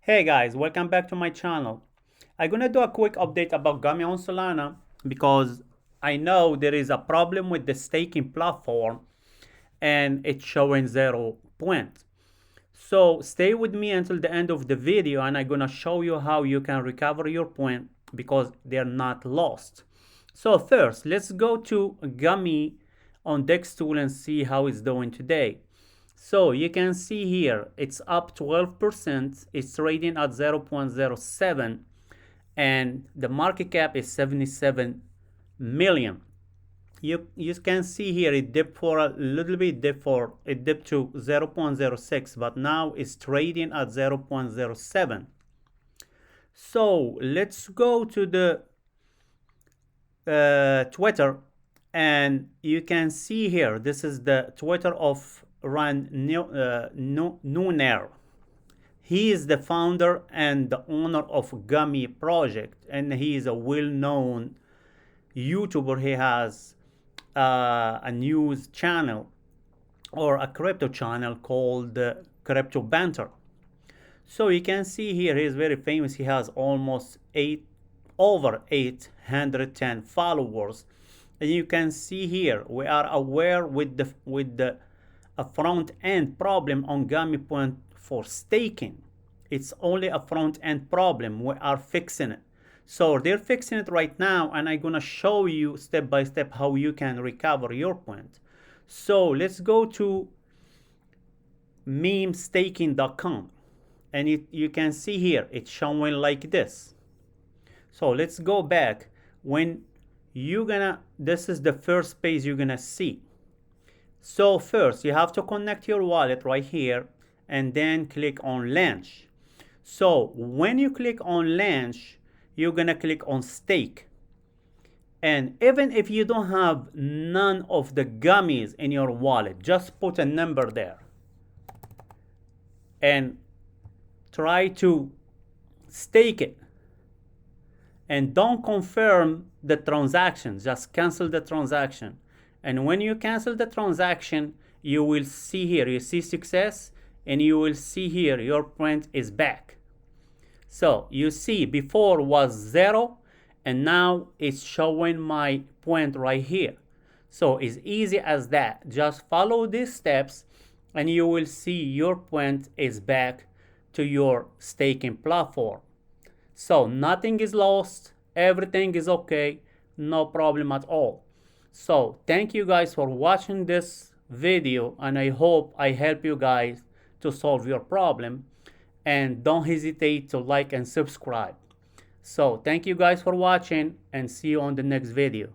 Hey guys, welcome back to my channel. I'm gonna do a quick update about Gummy on Solana because I know there is a problem with the staking platform and it's showing 0 points. So stay with me until the end of the video and I'm gonna show you how you can recover your point because they're not lost. So first, let's go to Gummy on Dextool and see how it's doing today. So you can see here it's up 12%, it's trading at 0.07 and the market cap is 77 million. You can see here it dipped for a little bit, it dipped to 0.06, but now it's trading at 0.07. So let's go to the Twitter, and you can see here this is the Twitter of Ran Nooner. He is the founder and the owner of Gummy project, and he is a well-known YouTuber. He has a news channel or a crypto channel called Crypto Banter. So you can see here he is very famous. He has almost over 810 followers, and you can see here we are aware with the a front end problem on Gummy point for staking. It's only a front end problem. We are fixing it. So they're fixing it right now, and I'm gonna show you step by step how you can recover your point. So let's go to memestaking.com, and you can see here it's showing like this. So let's go back. This is the first page you're gonna see. So first you have to connect your wallet right here and then click on launch. So when you click on launch, you're gonna click on stake. And even if you don't have none of the gummies in your wallet, just put a number there and try to stake it. And don't confirm the transaction, just cancel the transaction. And when you cancel the transaction, you will see here, you see success, and you will see here your point is back. So you see before was 0, and now it's showing my point right here. So it's easy as that. Just follow these steps and you will see your point is back to your staking platform. So nothing is lost, everything is okay, no problem at all. So thank you guys for watching this video, and I hope I help you guys to solve your problem. And don't hesitate to like and subscribe. So thank you guys for watching, and see you on the next video.